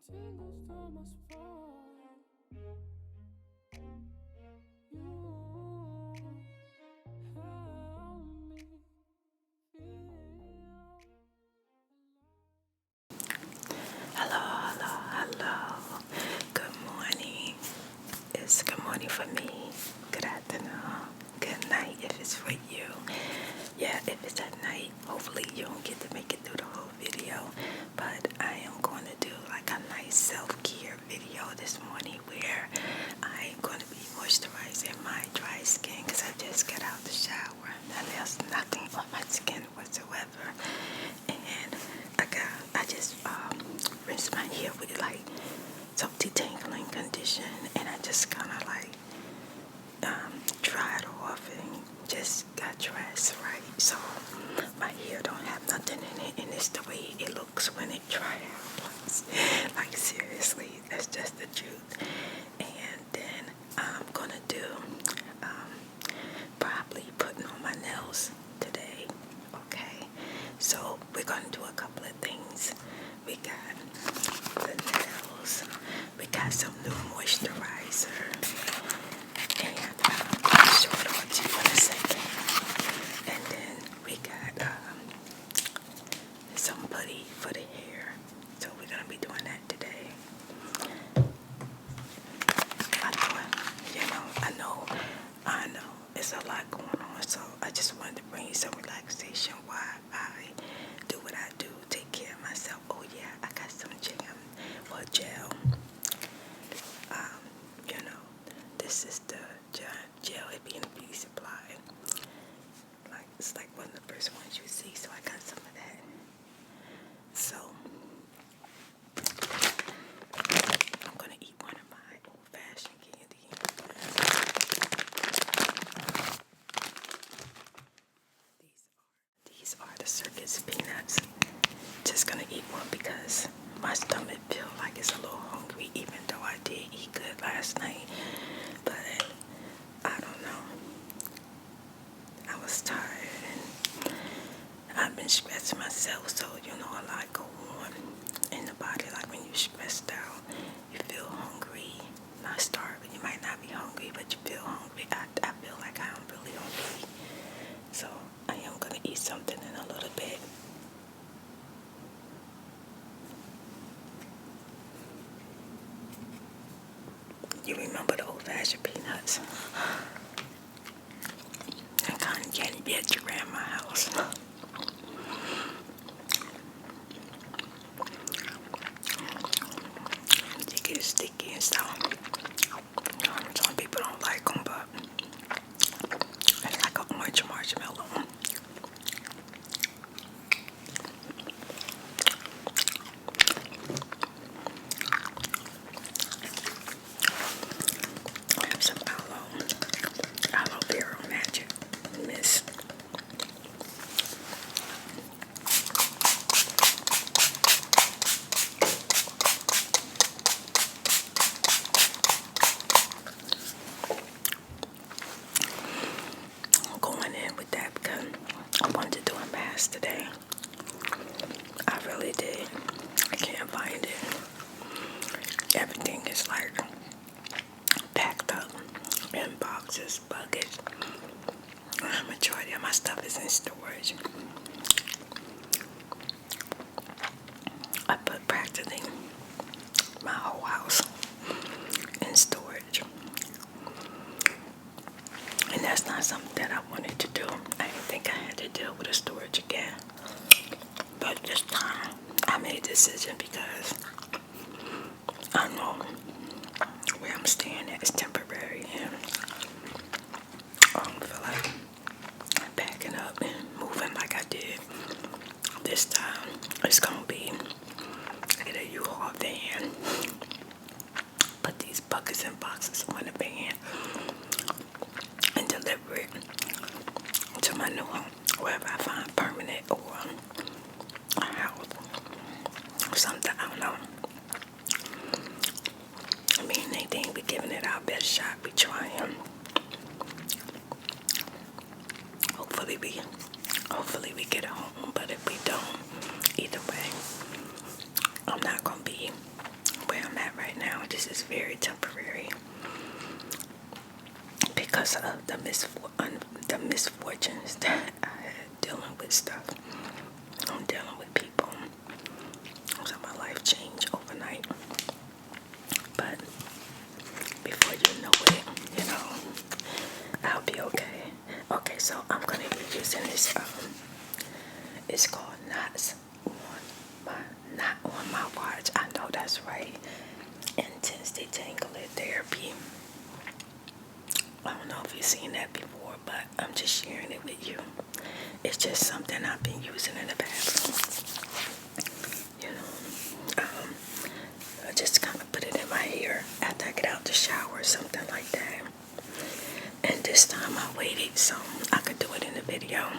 Tingles down my spine. You help me feel Hello. Good morning. It's good morning for me. Good afternoon. Good night if it's for you. Yeah, if it's at night, hopefully you don't get to make it through the whole video. But I am going to do like a nice self-care video this morning where I am going to be moisturizing my dry skin because I just got out the shower and there's nothing on my skin whatsoever. And I just rinsed my hair with like some detangling condition, and I just kind of like dried off and just got dressed right. So my hair don't have nothing in it, and it's the way it looks when it dry out. Like seriously, that's just the truth. And then I'm gonna do probably putting on my nails today. Okay, so we're gonna do a couple of things. We got the nails, we got some new moisturizer, and I'll show it all to you in a second. And then we got some putty for the hair, so we're gonna be doing that today. I know it's a lot going on, so I just wanted to bring you some relaxation while I do what I do, take care of myself. Oh yeah, I got some gel. This is the gel. It be in the beauty supply. Like it's like one of the first ones you see, so I got some of that. So I'm gonna eat one of my old-fashioned candy. These are the circus peanuts. Just gonna eat one because my stomach feels like it's a little hungry, even though I did eat good last night. But I don't know. I was tired and I've been stressing myself, so a lot go on in the body. Like when you're stressed out, you feel hungry. Not starving. You might not be hungry, but you feel hungry. I feel like I'm really hungry. So I am gonna eat something in a little bit. You remember the old-fashioned peanuts? And cotton candy that you ran my house. They get sticky and stuff. Some people don't like them, but it's like an orange marshmallow. I have some aloe vera magic mist. I'm going in with that because I wanted to do a mask today. I really did. I can't find it. Everything is like packed up in boxes, buckets. The majority of my stuff is in storage. I put practically my whole house in storage. And that's not something that I wanted to do. I didn't think I had to deal with the storage again. But this time, I made a decision because I know where I'm staying at is temporary, and I don't feel like packing up and moving like I did this time. It's gonna be U-Haul van, put these buckets and boxes on the van, and deliver it to my new home, wherever I find permanent or a house or something. I don't know. I mean, Nadine, we giving it our best shot. We trying. Hopefully we get a home. But if we don't, either way, I'm not gonna be where I'm at right now. This is very temporary because of the misfortunes that I had dealing with stuff. I'm dealing with people. So my life changed overnight. But before you know it, I'll be okay. Okay, so I'm gonna be using this. It's called Not on my watch. I know that's right. Intense detangler therapy. I don't know if you've seen that before, but I'm just sharing it with you. It's just something I've been using in the bathroom. I just kind of put it in my hair after I get out the shower or something like that. And this time I waited so I could do it in the video.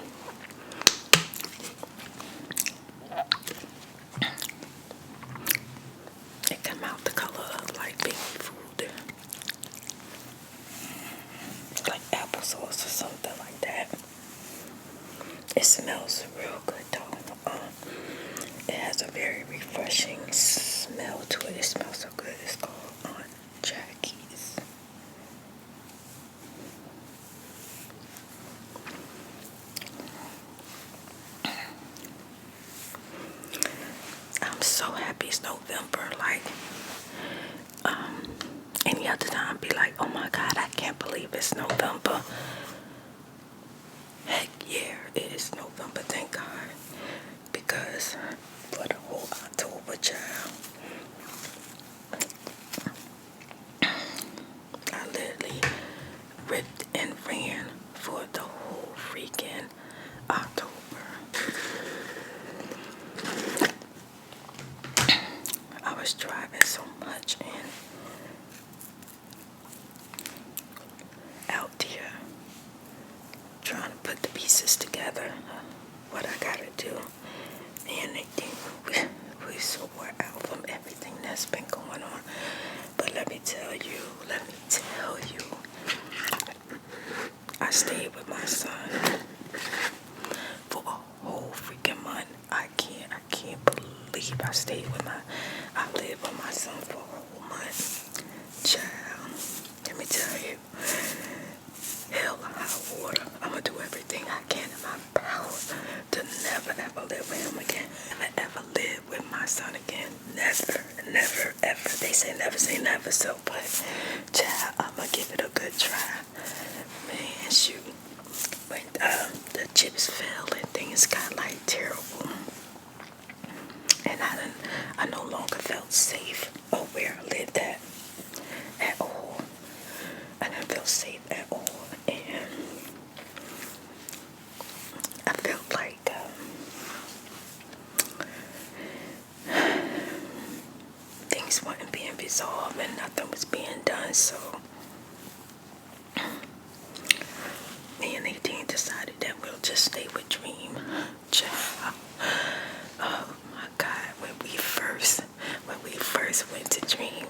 It came out the color of like baby food, like applesauce or something like that. It smells real good though. It has a very refreshing smell to it. It smells so good. It's called Aunt Jackie's. I'm so happy it's November. Like, any other time, I'd be like, oh my God, I can't believe it's November. Heck yeah, it is November, thank God. Because for the whole October, child, I literally ripped and ran for the whole freaking October. I was driving so much and out there trying to put the pieces together, what I gotta do. And they think we so wore out from everything that's been going on. But let me tell you, I stayed with my son for a whole freaking month. I can't believe I lived with my son for a whole month. Child, let me tell you, hell or high water, I'm gonna do everything I can in my power to never ever live with him again. Never ever live with my son again. Never ever. They say never, so but child, I'm gonna give it a good try. Man, shoot. When the chips fell and things got like terrible, and I no longer felt safe where I lived at all. I didn't feel safe at all, and I felt like things weren't being resolved and nothing was being done. So me and Nadine decided that we'll just stay with Dream. Child. Oh my God, when we first went to Dream,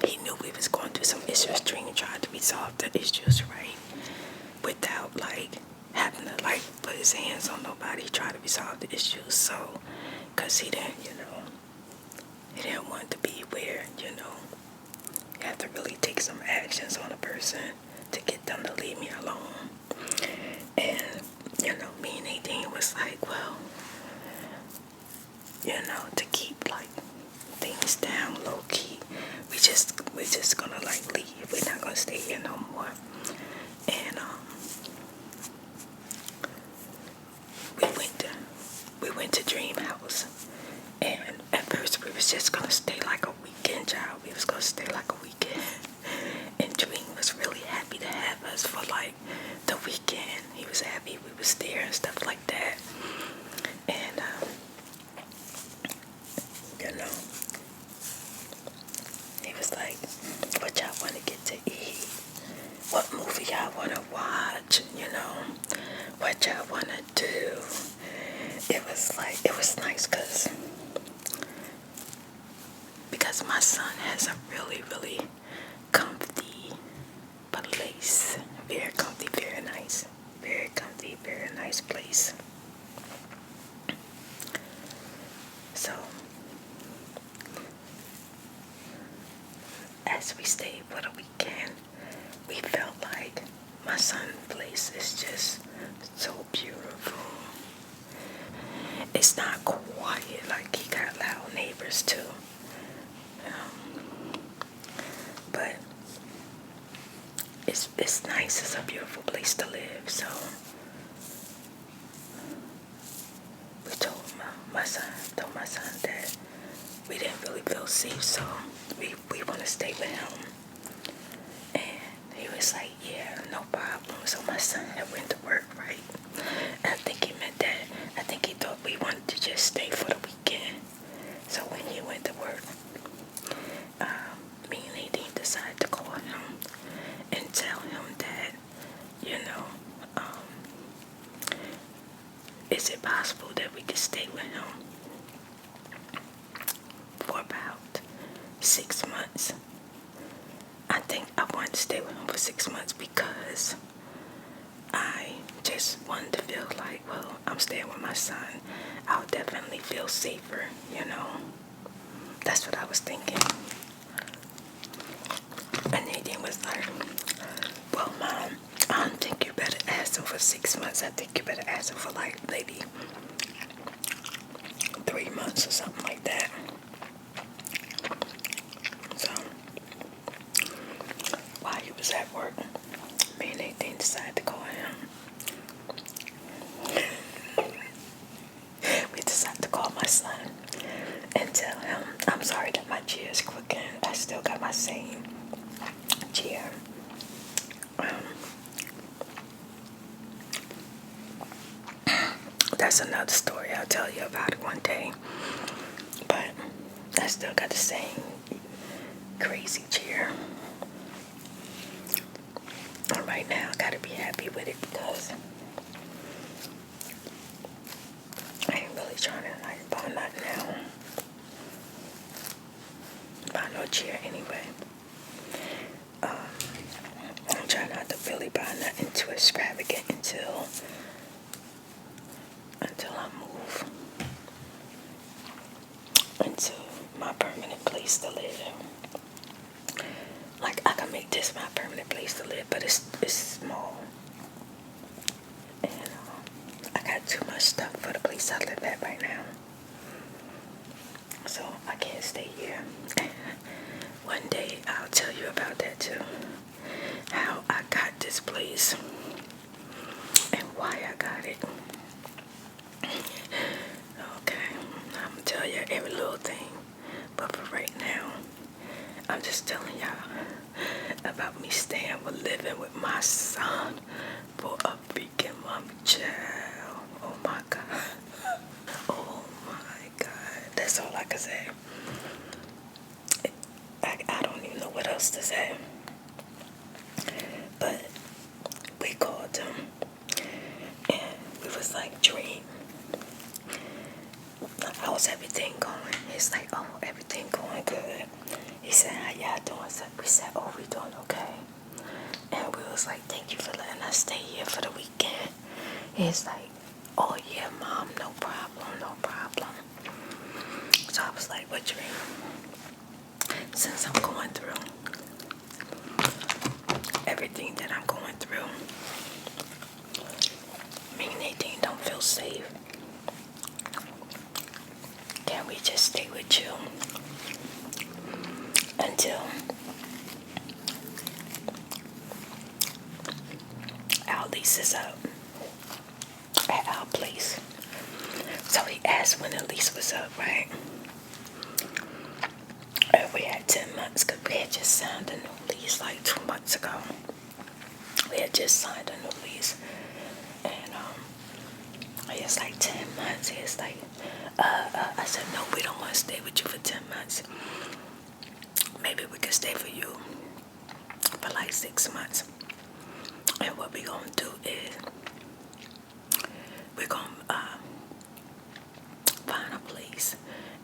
he knew we was going through some issues. Dream tried to resolve the issues, right? Without like having to like put his hands on nobody. He tried to resolve the issues, so because he didn't want to be where, you have to really take some actions on a person to get them to leave me alone. And, me and Nadine was like, well, to keep like things down low key, we're just gonna like leave. We're not gonna stay here no more. And we went to Dream House. And at first we was just gonna stay like a weekend, child. We was gonna stay like a weekend. And Dream was really happy to have us for like the weekend. He was happy we was there and stuff like that. And like, it was nice because my son has a really, really comfy place. Very comfy, very nice. Very comfy, very nice place. So, as we stayed for the weekend, we felt like my son's place is just so beautiful. It's not quiet, like he got loud neighbors too. But it's nice. It's a beautiful place to live. So we told my son that we didn't really feel safe, so we want to stay with him. And he was like, yeah, no problem. So my son had went to work, right? And I think he meant that. I think he thought we wanted to just stay for the weekend. So when he went to work, me and Nadine decided to call him and tell him that, is it possible that we could stay with him for about 6 months? I think I wanted to stay with him for 6 months because I just wanted to feel like, well, I'm staying with my son. I'll definitely feel safer, That's what I was thinking. And Nadine was like, well, Mom, I don't think you better ask him for 6 months. I think you better ask him for like maybe 3 months or something like that. So, while he was at work, me and Nadine decided to call him. We decided to call my son and tell him, I'm sorry that my chair is crooked. I still got my same chair. That's another story. I'll tell you about it one day. But I still got the same crazy chair. And right now, I gotta be happy with it because I ain't really trying to like buy nothing now. Buy no chair anyway. I'm trying not to really buy nothing too extravagant until I move into my permanent place to live. Like, I can make this my permanent place to live, but it's small. And I got too much stuff for the place I live at right now. So I can't stay here. One day I'll tell you about that too. How I got this place and why I got it. Okay, I'm gonna tell you every little thing. But for right now, I'm just telling y'all about me staying with living with my son for a freaking month, child. Oh my God. Oh my God. That's all I can say. I don't even know what else to say. But we called him and we was like, Dream, how's everything going? He's like, oh, everything going good. He said, how y'all doing? So we said, oh, we doing okay. And we was like, thank you for letting us stay here for the weekend. He's like, oh yeah, Mom, no problem, no problem. So I was like, what, Dream? Since I'm going through everything that I'm going through, me and Nadine don't feel safe. Can we just stay with you until our lease is up at our place? So he asked when the lease was up, right? And we had 10 months because we had just signed a new lease like 2 months ago. We had just signed a new lease. And it's like 10 months. It's like, I said, no, we don't want to stay with you for 10 months. Maybe we could stay for you for like 6 months. And what we're going to do is we're going to place,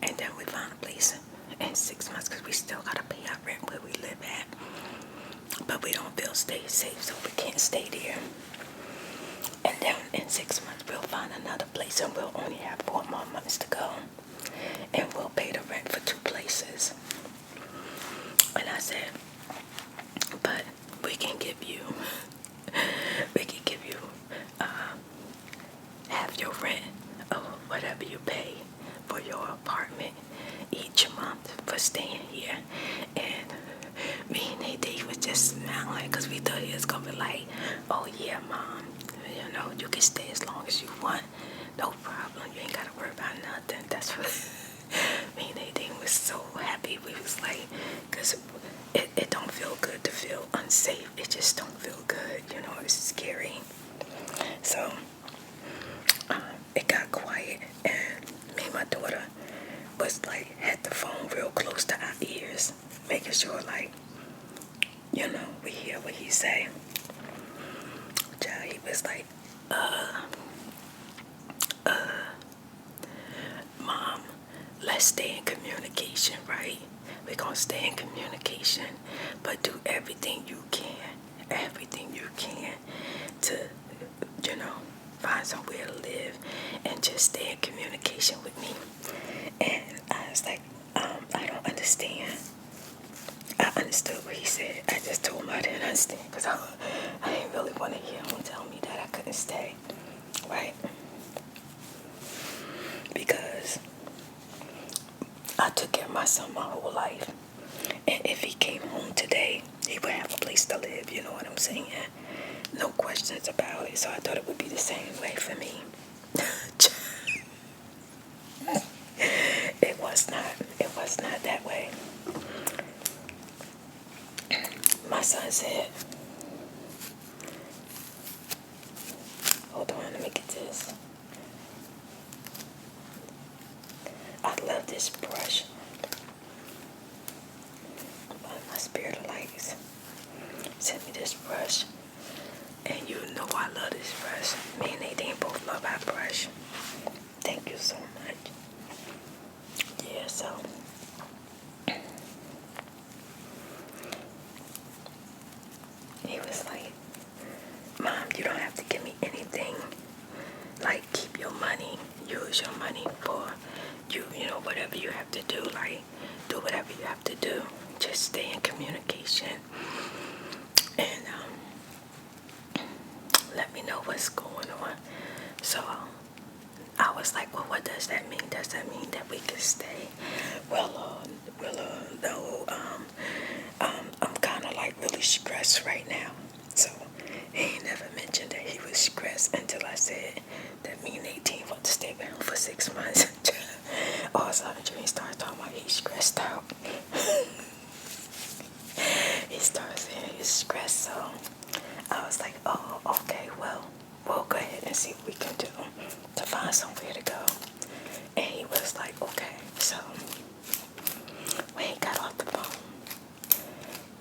and then we found a place in 6 months because we still gotta pay our rent where we live at. But we don't feel stay safe, so we can't stay there. And then in 6 months we'll find another place, and we'll only have 4 more months to go, and we'll pay the rent for 2 places. And I said, but we can give you half your rent or whatever you pay for your apartment each month for staying here. And me and Nadine was just smiling because we thought he was gonna be like, oh yeah, Mom, you know, you can stay as long as you want, no problem, you ain't gotta worry about nothing. That's what me and Nadine was so happy. We was like, because it don't feel good to feel unsafe. It just don't feel good, you know. It's scary. So it got quiet, and me and my daughter was like, had the phone real close to our ears, making sure, like, you know, we hear what he say. Child, he was like, Mom, let's stay in communication, right? We're gonna stay in communication, but do everything you can to, you know, find somewhere to live and just stay in communication with me. And I was like, I don't understand. I understood what he said. I just told him I didn't understand because I didn't really want to hear him tell me that I couldn't stay, right? Because I took care of my son my whole life. And if he came home today, he would have a place to live, you know what I'm saying? No questions about it. So I thought it would be the same way for me. It was not that way. My son said, hold on, let me get this. I love this brush. My Spirit of Lights sent me this brush. And you know I love this brush. Me and Nadine both love our brush. Thank you so much. Yeah, so he was like, Mom, you don't have to give me anything. Like, keep your money. Use your money for you know, whatever you have to do. Like, do whatever you have to do. Just stay in communication. And let me know what's going on. So I was like, well, what does that mean? Does that mean that we can stay? Well, no, I'm kind of like really stressed right now. So he never mentioned that he was stressed until I said that me and 18 want to stay with him for 6 months. All of a sudden, he started talking about he's stressed out. He started saying he's stressed, so I was like, oh, okay, well, we'll go ahead and see what we can do to find somewhere to go. And he was like, okay. So when he got off the phone,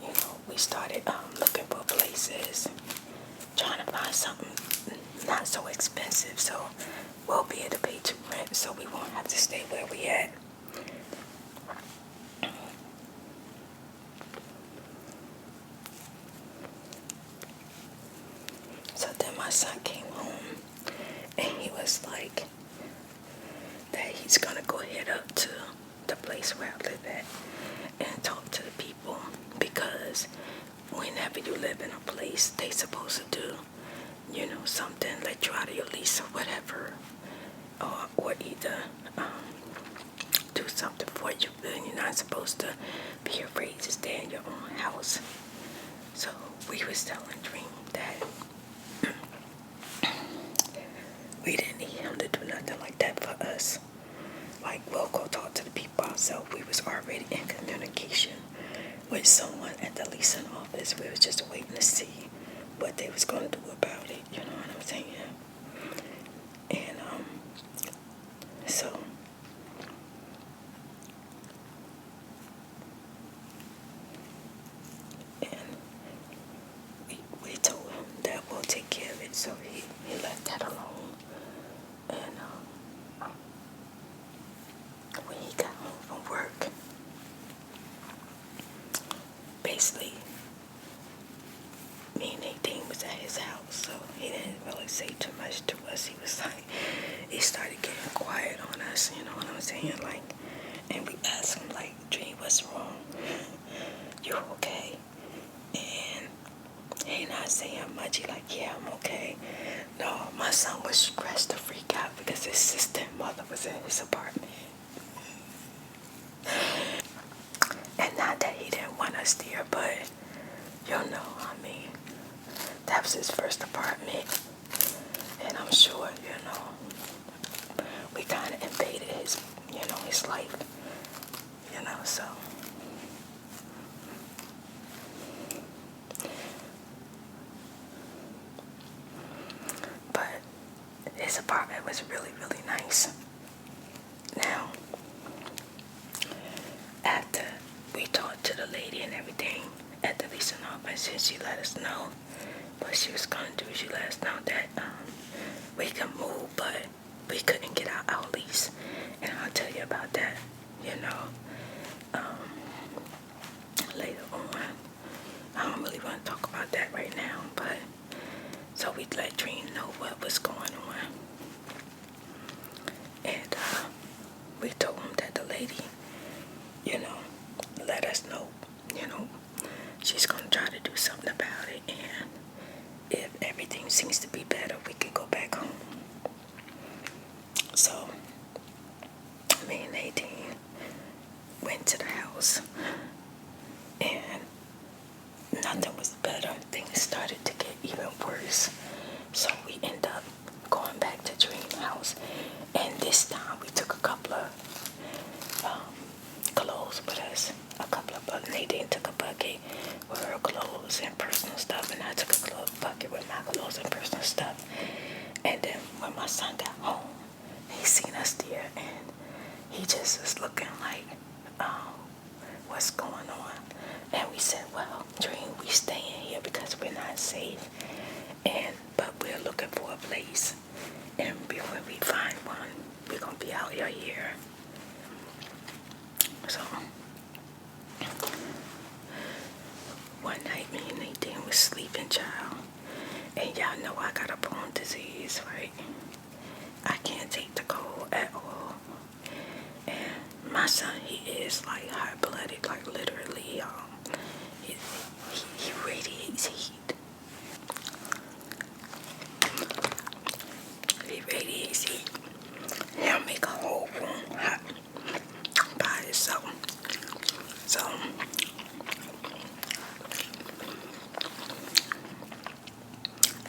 you know, we started looking for places, trying to find something not so expensive, so we'll be able to pay 2 rent, so we won't have to stay where we at. So then my son came home, and he was like that he's gonna go head up to the place where I live at and talk to the people, because whenever you live in a place, they supposed to do, you know, something, let you out of your lease or whatever, or either do something for you. You're not supposed to be afraid to stay in your own house. So we was telling Dream that we didn't need him to do nothing like that for us. Like, we'll go talk to the people ourselves. We was already in communication with someone at the leasing office. We was just waiting to see what they was going to do about it. You know what I'm saying? And so we told him that we'll take care of it. So he left that alone. And from work. Basically, me and Nadine was at his house, so he didn't really say too much to us. He was like, he started getting quiet on us, you know what I'm saying? Like, and we asked him, like, Dream, what's wrong? You okay? And he not saying much. He like, yeah, I'm okay. No, my son was stressed to freak out because his sister and mother was in his apartment. And not that he didn't want us there, but you know, I mean, that was his first apartment. And I'm sure, you know, we kind of invaded his, you know, his life, you know, so. But his apartment was really, really nice. Now, after we talked to the lady and everything at the leasing office, and she let us know what she was going to do. She let us know that we can move, but we couldn't get out our lease. And I'll tell you about that, you know, later on. I don't really want to talk about that right now, but so we let Dream know what was going on. And we told him that the lady, you know, let us know, you know, she's going to try to do something about it. And if everything seems to be better, we could go back home. So, me and Nadine went to the house, and nothing was better. Things started to get even worse. So we ended up going back to Dream's house, and this time we took a couple of clothes with us. Nadine took a bucket with her clothes and personal stuff, and I took a bucket with my clothes and personal stuff. And then when my son got home, he seen us there, and he just was looking like, what's going on? And we said, well, Dream, we staying here because we're not safe, but we're looking for a place, and when we find one, we're gonna be out here. So one night, me and Nadine was sleeping, child, and y'all know I got a bone disease, right? I can't take the cold at all. And my son, he is like hot-blooded, like literally, he radiates heat. He radiates heat. He'll make a whole room hot by itself. So,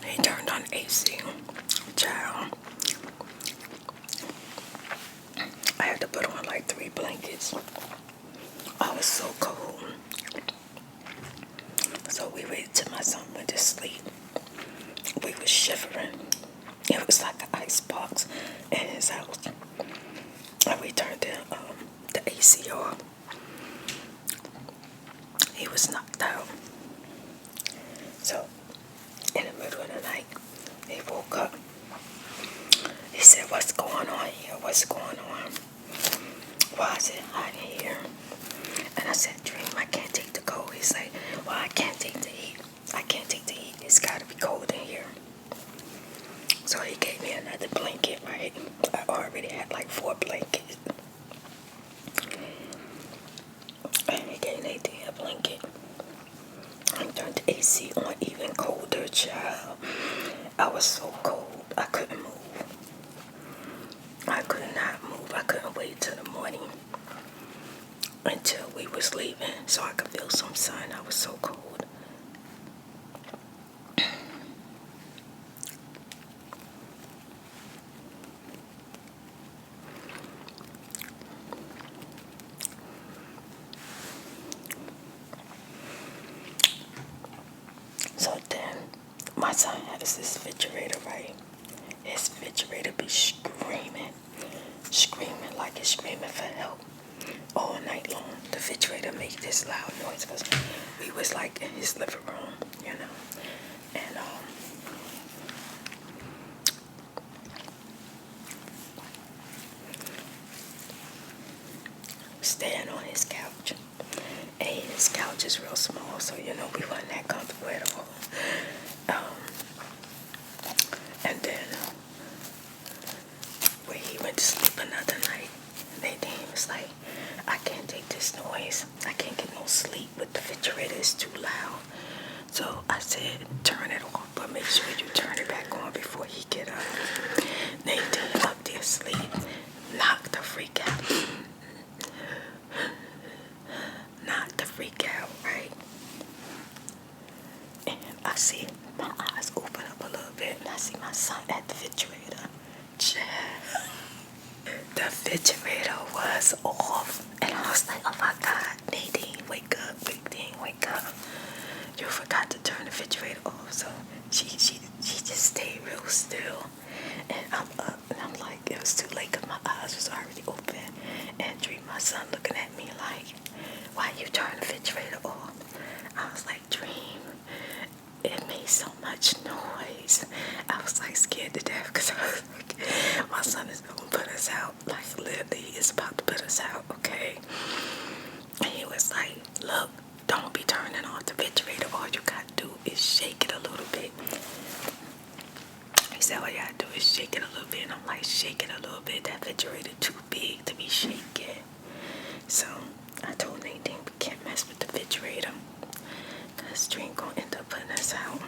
he turned on AC. Child, I had to put on like 3 blankets. I was so cold. So we waited till my son went to sleep. We was shivering. It was like an ice box in his house. And we turned the AC off. He was knocked out. So, in the middle of the night, he woke up. He said, what's going on here? What's going on? Why is it hot in here? And I said, Dream, I can't take the cold. He's like, well, I can't take the heat. I can't take the heat. It's got to be cold in here. So he gave me another blanket, right? I already had like 4 blankets. And he gave Nadine a blanket. I turned the AC on even colder, child. I was so cold. I couldn't move. I could not move. I couldn't wait till the morning until we was leaving so I could feel some sun. I was so cold. So then my son has this refrigerator, right? His refrigerator be screaming like it's screaming for help all night long. The refrigerator made this loud noise because we was like in his living room, you know. And staying on his couch. And his couch is real small, so you know we wasn't that comfortable at all. And then when he went to sleep another night, Nadine was like, I can't take this noise. I can't get no sleep with the refrigerator. It's too loud. So I said, turn it off, but make sure you turn it back on before he get up. Nadine up there asleep, knocked the freak out. Knocked the freak out, right? And I see my eyes open up a little bit, and I see my son at the refrigerator. The refrigerator was off, and I was like, oh my God, Nadine, wake up, Nadine, wake up. You forgot to turn the refrigerator off. So she just stayed real still, and I'm up, and I'm like, it was too late because my eyes was already open. And Dream, my son, looking at me like, why you turn the refrigerator off? I was like, Dream, it made so much noise. I was like scared to death because I was like, my son is gonna put us out. Like literally, it's about to put us out, okay? And he was like, look, don't be turning off the refrigerator. All you gotta do is shake it a little bit. He said, all you gotta do is shake it a little bit. And I'm like, shake it a little bit. That refrigerator too big to be shaking. So I told Nadine we can't mess with the refrigerator, because Dream gonna end up putting us out.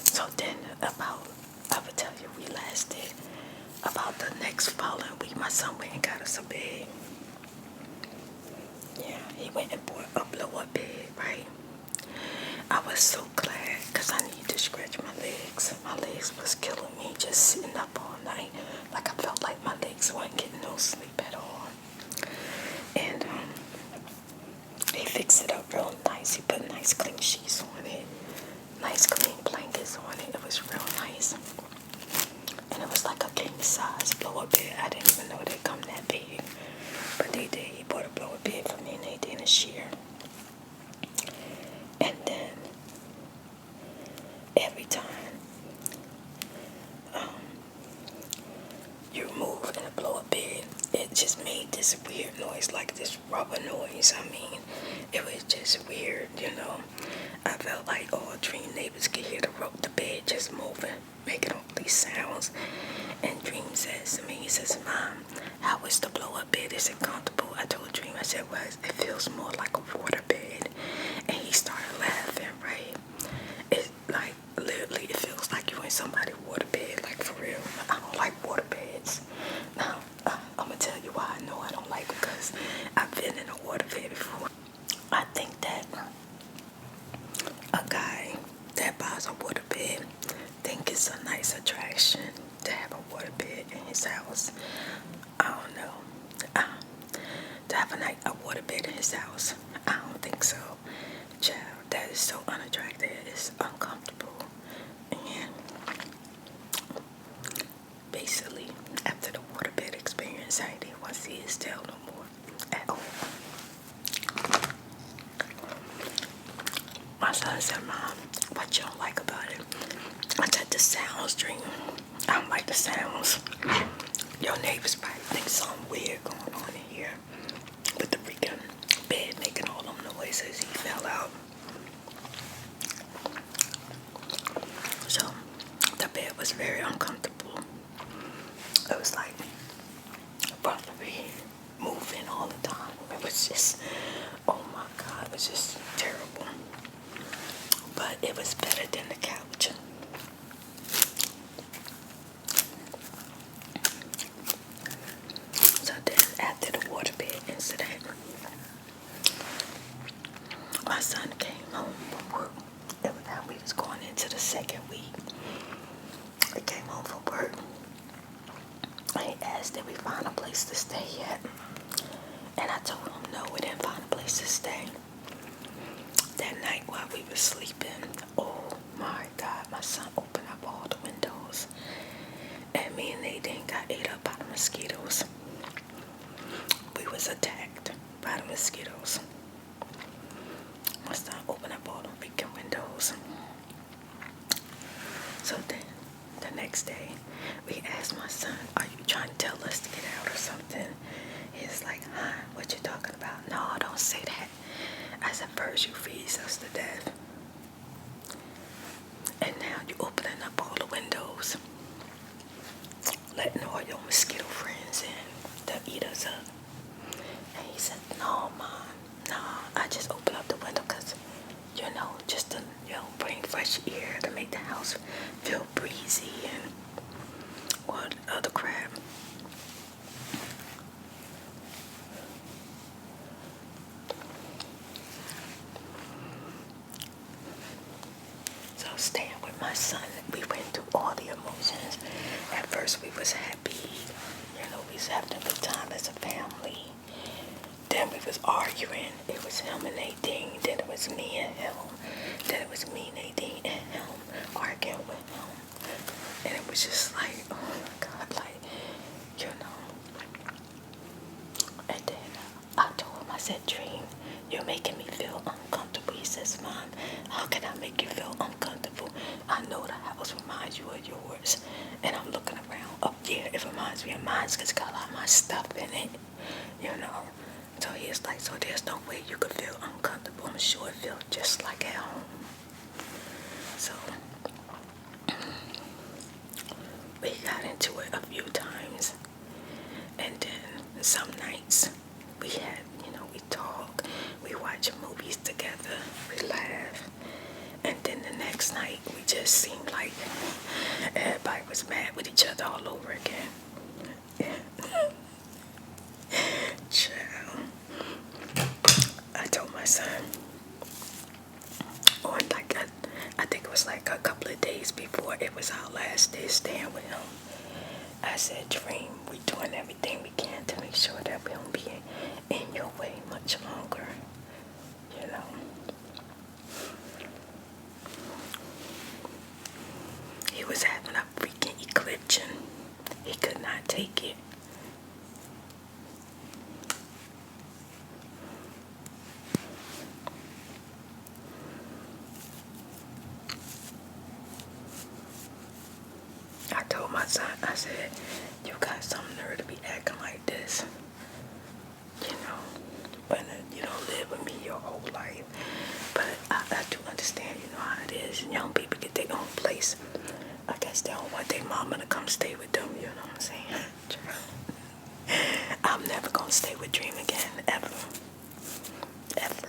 So then I would tell you, we lasted about the next following week. My son went and got us a bed. Yeah, he went and bought a blow-up bed, right? I was so glad because I needed to stretch my legs. My legs was killing me just sitting up all night. Like I felt like my legs weren't getting no sleep at all. And he fixed it up real nice. He put nice clean sheets on it. Nice clean blankets on it. It was real nice. And it was like a king size blow-up bed. I didn't even know they'd come that big. But they did. He bought a blow-up bed for me and they did a share. And then every time you move in a blow-up bed, it just made this weird noise, like this rubber noise. I mean, it was just weird, you know. I felt like all Dream neighbors could hear the bed just moving, making all these sounds. And Dream says to me, he says, Mom, how is the blow-up bed? Is it comfortable? I told Dream, I said, well, it feels more like a water bed. And he started laughing, right? It like, literally, it feels like you're in somebody's water bed, like for real. I don't like water beds. Now, I'm going to tell you why I know I don't like it, because I've been in a water bed before. I think that a guy that buys a water bed think it's a nice attraction to have a water bed in his house. I don't know. To have a water bed in his house, I don't think so. Child, that is so unattractive. It's uncomfortable. And basically, after the water bed experience, I didn't want to see his tail no more at all. My son said, Mom, what you don't like about it? I said, the sounds, Dream. I don't like the sounds. Your neighbors probably think something weird going on in here with the freaking bed making all them noises. He fell out. So the bed was very uncomfortable. It was like probably moving all the time. It was just, oh my God, it was just terrible. But it was better than the couch. So then after the waterbed incident, my son came home from work. We was going into the second week. He came home from work. He asked did we find a place to stay yet. And I told him no, we didn't find a place to stay. That night while we were sleeping, oh my God, my son opened up all the windows. And me and Nadine got ate up by the mosquitoes. We was attacked by the mosquitoes. My son opened up all the freaking windows. So then the next day, we asked my son, "Are you trying to tell us to get out or something?" He's like, "Huh? What you talking about?" "No, don't say that." I said, "First you freeze us to death, and now you opening up all the windows, letting all your mosquito friends in to eat us up." And he said, "No, Mom, no, I just open up the window because, just to, bring fresh air to make the house feel breezy and all the other crap." So staying with my son, we went through all the emotions. At first we was happy, we was having a good time as a family. Then we was arguing. It was him and Nadine. Then it was me and him. Then it was me, Nadine, and him arguing with him. And it was just like, oh my God, And then I told him, I said, "Dream, you're making me feel uncomfortable." He says, "Mom, how can I make you feel uncomfortable? I know the house reminds you of yours." And I'm looking around up there. It reminds me of mine because it's got a lot of my stuff in it, So he's like, "So there's no way you could feel uncomfortable. I'm sure it feels just like at home." So we got into it a few times. And then some nights we had, we talk, we watch movies together, we laugh. And then the next night we just seemed like everybody was mad with each other all over again. Child. I told my son, or I think it was like a couple of days before it was our last day staying with him, I said, "Dream, we're doing everything we can to make sure that we don't be in your way much longer, He was having a freaking eclipse. He could not take it. I told my son, I said, "You got some nerve to be acting like this, but you don't live with me your whole life." But I do understand, how it is. Young people get their own place. I guess they don't want their mama to come stay with them, you know what I'm saying? I'm never gonna stay with Dream again, ever. Ever.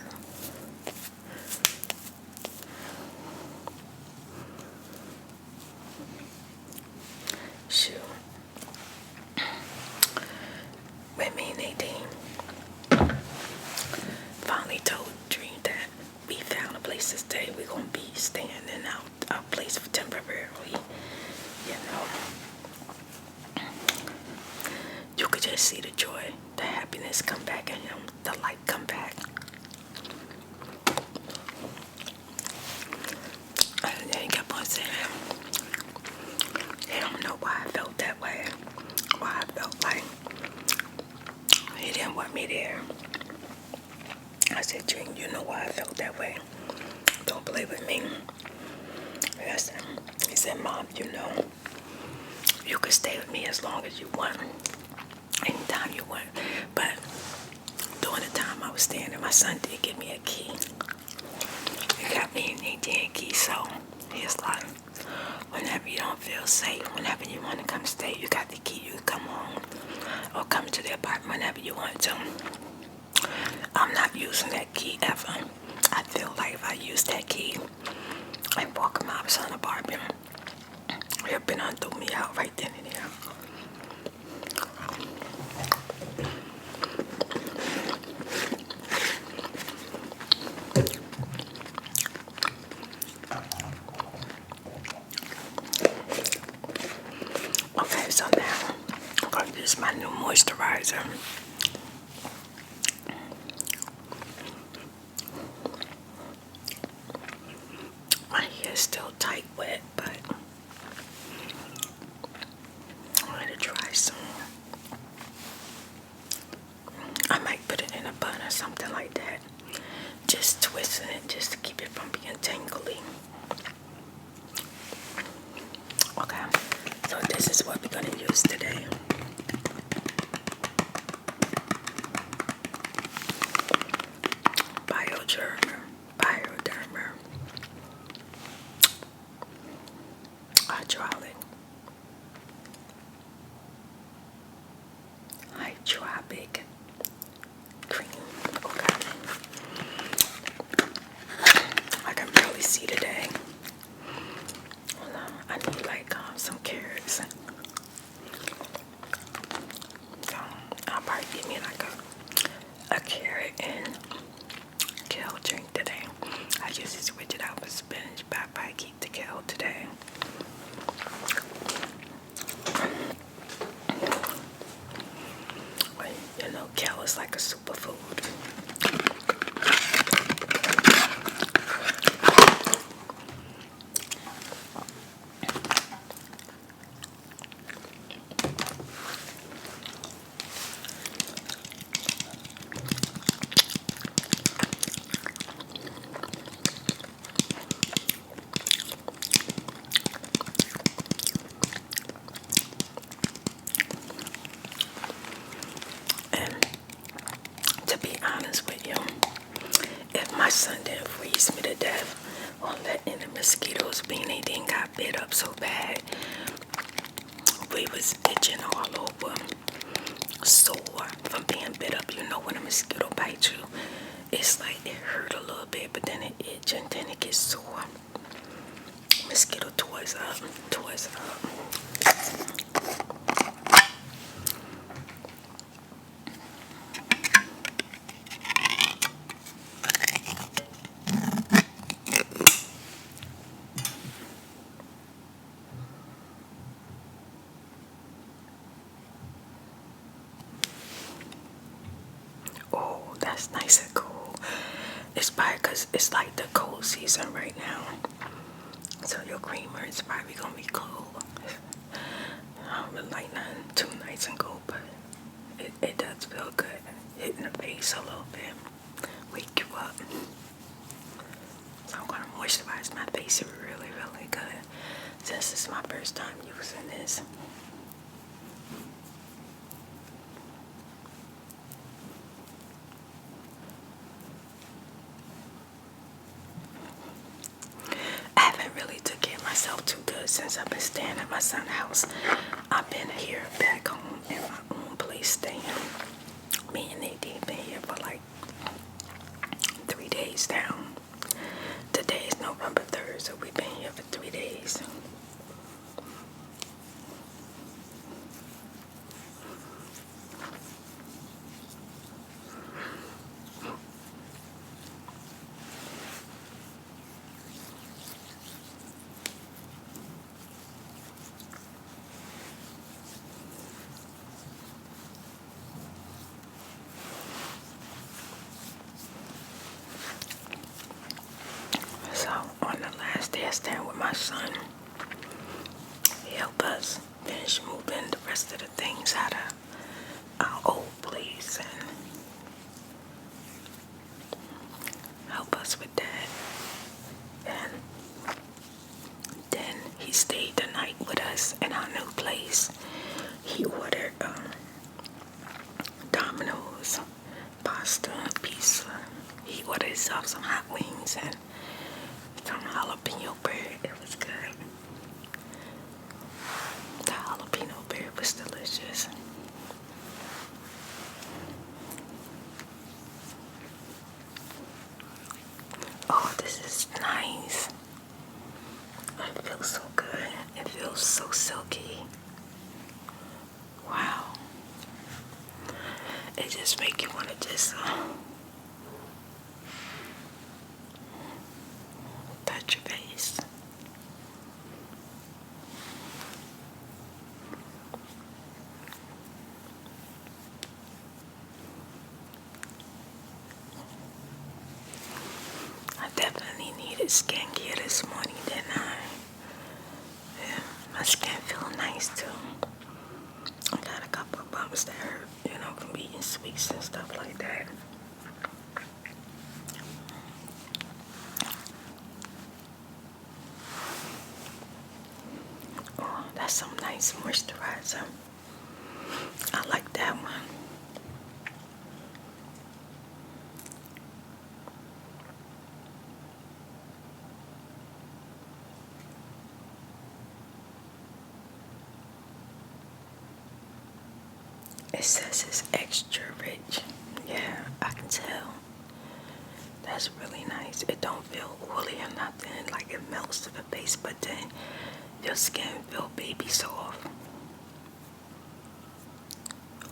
Shoot. With me and Nadine finally told Dream that we found a place to stay. We're gonna be staying in our place for temporarily. You could just see the joy, the happiness come back in him, the light come back. And then he kept on saying, he don't know why I felt that way. Why I felt like he didn't want me there. I said, "Dream, you know why I felt that way. Don't play with me." He said, "Mom, you could stay with me as long as you want. Anytime you want." But during the time I was staying there, my son did give me a key. He got me an ATM key, so he's like, whenever you don't feel safe, whenever you want to come stay, you got the key. You can come home or come to the apartment whenever you want to. I'm not using that key ever. I feel like if I use that key and walk my son apartment, he'll been on throw me out right then and there. Okay, so now I'm going to use my new moisturizer. My hair is still tight wet, but I'm going to try some. I might put it in a bun or something like that. Just twisting it just to keep it from being tangly. Okay. is what we're gonna use today. Bioderma, hydraulic, hydropic cream. Okay. I can barely see today. Hold on, I need like some carrots. So I'll probably give me like a carrot and kale drink today. I usually switch it out for spinach, but I probably keep the kale today. You know, kale is like a superfood. To be honest with you, if my son didn't freeze me to death or letting the mosquitoes be, they didn't got bit up so bad, we was itching all over, sore from being bit up. You know when a mosquito bites you, it's like it hurt a little bit, but then it itch and then it gets sore. Mosquito toys up. Oh, that's nice and cool. It's probably because it's like the cold season right now. So your creamer is probably going to be cold. I don't really like nothing too nice and cold, but it does feel good. Hitting the face a little bit. Wake you up. So I'm going to moisturize my face really, really good. Since this is my first time using this. I haven't really took care of myself too good since I've been staying at my son's house. I've been here back home in my own place staying. Me and Nadine been here for like 3 days now. Today is November 3rd, so we've been here for 3 days. So on the last day I stayed with my son, he helped us finish moving the rest of the things out of our old place and help us with that. And then he stayed the night with us in our new place. He ordered Domino's, pasta, pizza. He ordered himself some hot wings and some jalapeno bread. It was good. The jalapeno bread was delicious. Oh, this is nice. It feels so good. It feels so silky. Wow. It just makes you want to just touch your face. I definitely needed skincare this morning, didn't I? Yeah, my skin feels nice too. I got a couple of bumps that hurt, from eating sweets and stuff like that. Oh, that's some nice nice moisturizer. I like that one. It says it's extra rich. Yeah, I can tell. That's really nice. It don't feel oily or nothing. Like it melts to the face, but then your skin feel baby soft.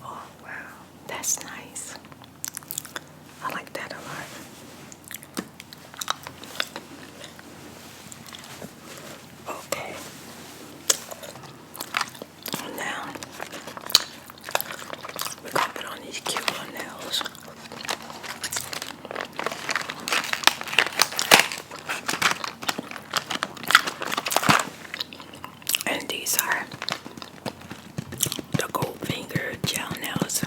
Oh wow, that's nice. I like that a lot. Okay. Now we're gonna put on these cute little nails. And these are the gold finger gel nails.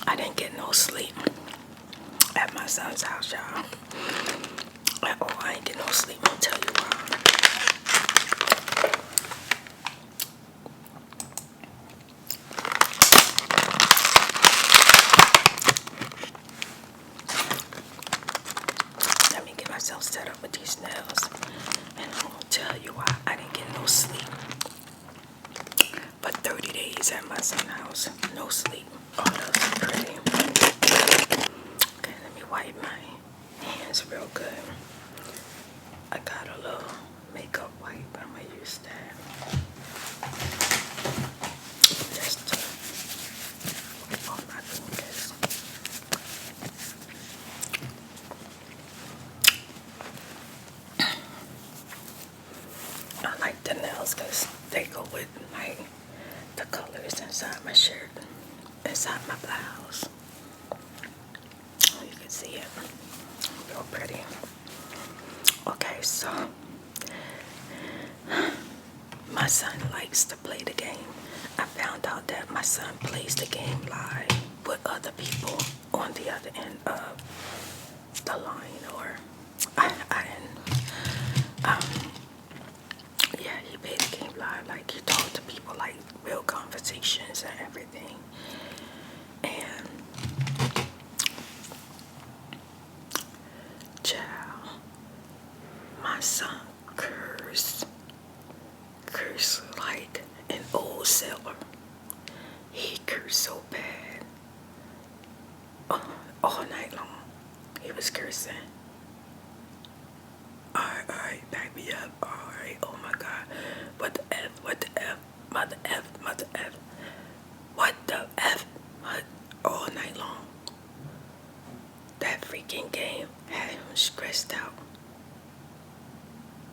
I didn't get no sleep at my son's house, y'all. At all, I ain't get no sleep. I'll tell you why. Let me get myself set up with these nails, and I'm gonna tell you why I didn't get no sleep. For 30 days at my son's house, no sleep. Oh, that's pretty. Okay, let me wipe my hands real good. I got a little makeup wipe, but I'm gonna use that. Just to wipe off my fingers. I like the nails because they go with like the colors inside my shirt, inside my blouse. Oh, you can see it. Real pretty. Okay, so my son likes to play the game. I found out that my son plays the game live with other people on the other end of the line, or yeah, he plays the game live. Like he talks to people, like real conversations and everything. And child, my son curse like an old sailor. He cursed so bad. All night long. He was cursing. Alright, back me up. Alright, oh my god. What the F? What the F? Mother F, mother F. What the F? What? All night long. That freaking game had him stressed out.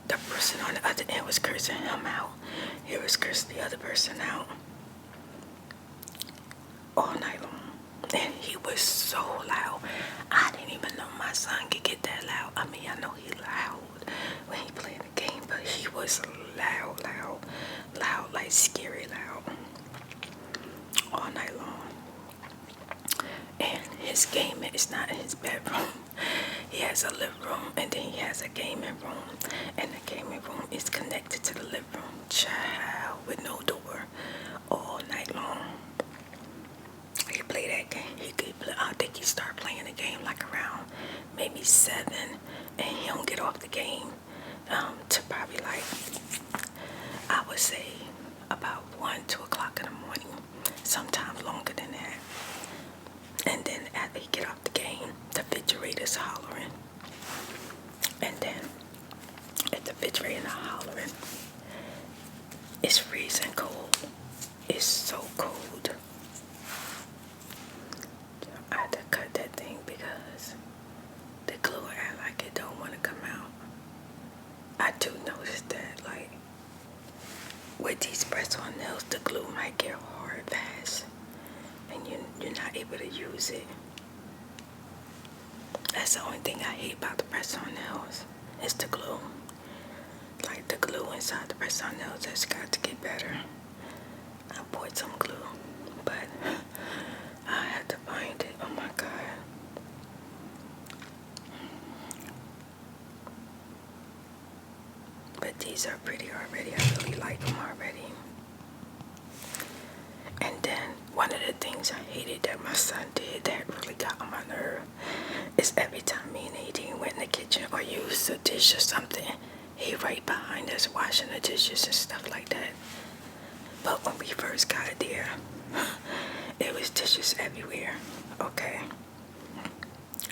The person on the other end was cursing him out. He was cursing the other person out. All night long. And he was so loud. I didn't even know my son could get that loud. I mean, I know he loud when he played the game, but he was loud, like scary loud. All night long. And his gaming is not in his bedroom. He has a living room, and then he has a gaming room. And the gaming room is connected to the living room. Child, with no door. All night long. He play that game. He could play, I think he started playing the game like around maybe 7, and he don't get off the game to probably like, I would say about 1, 2 o'clock in the morning, sometimes longer than that. And then after he get off the game, the refrigerator's hollering. And then if the refrigerator not hollering, it's freezing cold. It's so cold. I had to cut that thing because the glue act like it don't want to come out. I do notice that, like, with these press-on nails, the glue might get hard fast, and you're not able to use it. That's the only thing I hate about the press-on nails, is the glue. Like, the glue inside the press-on nails has got to get better. found some glue, but I had to find it. Oh my God. But these are pretty already. I really like them already. And then one of the things I hated that my son did that really got on my nerve is every time me and Nadine went in the kitchen or used a dish or something, he right behind us washing the dishes and stuff like that. But when we first got there, it was dishes everywhere, okay?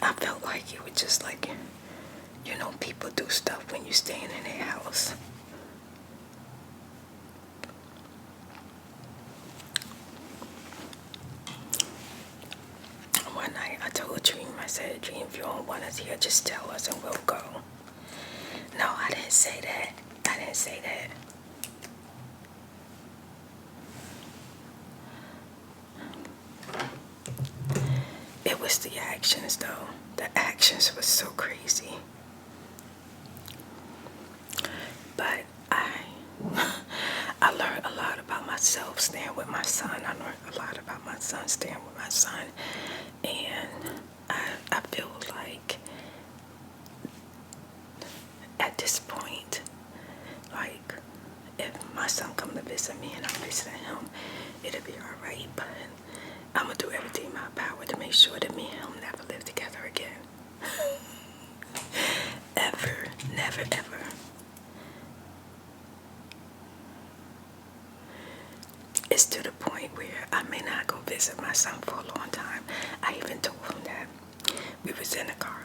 I felt like it was just like, you know, people do stuff when you're staying in their house. One night I told Dream, I said, Dream, if you don't want us here, just tell us and we'll go. No, I didn't say that. I didn't say that. It was the actions, though. The actions was so crazy. But I learned a lot about myself staying with my son. I learned a lot about my son staying with my son. And I feel like at this point, like, if my son come to visit me and I'm visiting him, it'll be alright. But I'm going to do everything in my power to make sure that me and him never live together again. Ever. Never, ever. It's to the point where I may not go visit my son for a long time. I even told him that. We was in the car.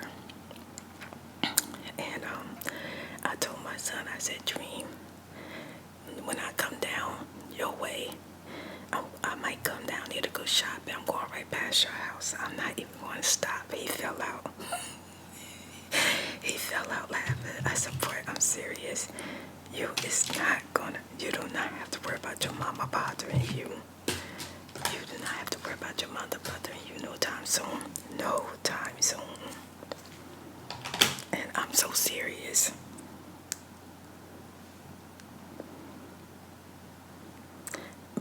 And I told my son, I said, Dream, when I come down your way, I might come down here to go shopping. I'm going right past your house. I'm not even going to stop. He fell out. He fell out laughing. I said, boy, I'm serious. You do not have to worry about your mama bothering you. You do not have to worry about your mother bothering you no time soon. No time soon. And I'm so serious.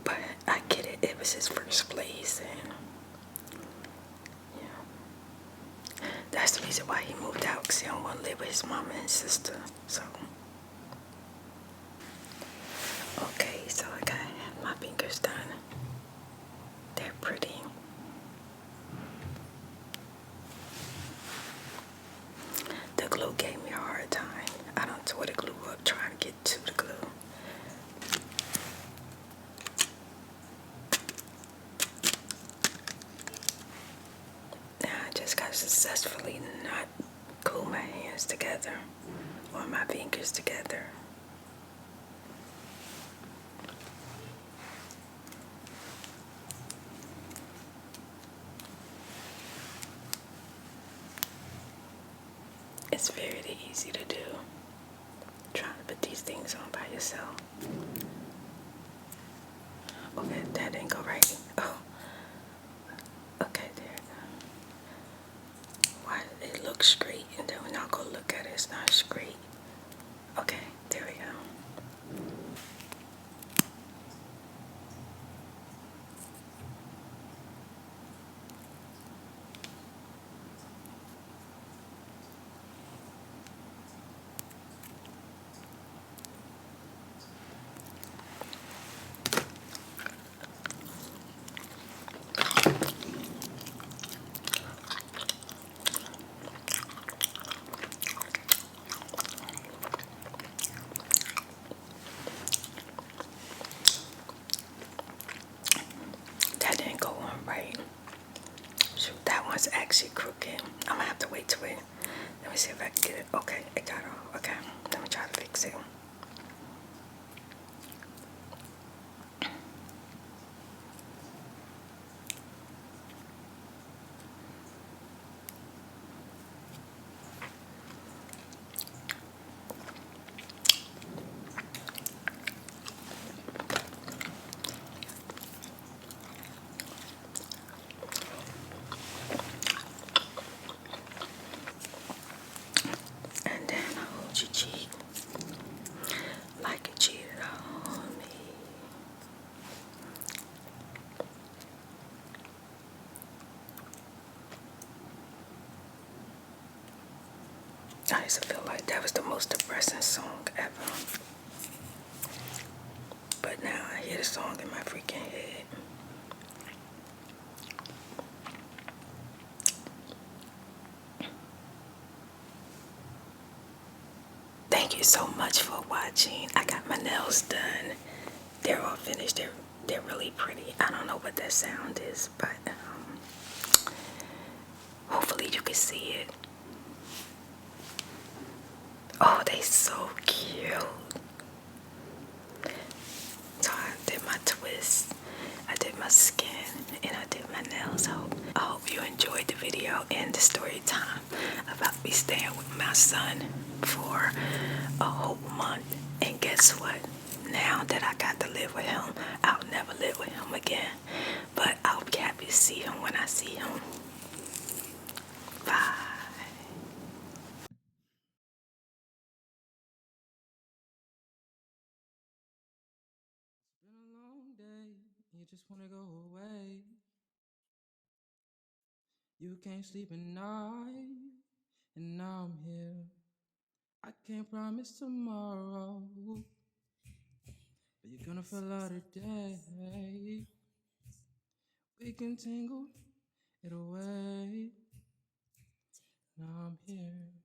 But I get it. It was his first place. And yeah, that's the reason why he moved out. Because he don't want to live with his mama and sister. So. Okay, so I gotta have my fingers done. They're pretty. The glue gave me a hard time. I done tore the glue up trying to get to the glue. Now I just gotta successfully not glue my hands together or my fingers together. It's very easy to do. Trying to put these things on by yourself. Okay, that didn't go right. Oh. Okay, there it goes. Why did it look straight? And then when I go look at it, it's not straight. Okay, there we go. That didn't go on right. Shoot, that one's actually crooked. I'm gonna have to wait till it. Let me see if I can get it. Okay, it got off. Okay, let me try to fix it. And then I hold your cheek. I used to feel like that was the most depressing song ever. But now I hear the song in my freaking head. Thank you so much for watching. I got my nails done. They're all finished. They're really pretty. I don't know what that sound is, but hopefully you can see it. Oh, they so cute. So I did my twist, I did my skin, and I did my nails. So I hope you enjoyed the video and the story time about me staying with my son for a whole month. And guess what? Now that I got to live with him, I'll never live with him again. But I'll be happy to see him when I see him. Bye. It's been a long day, you just wanna go away. You can't sleep at night, and now I'm here. I can't promise tomorrow, but you're gonna feel out today. We can tangle it away. Now I'm here.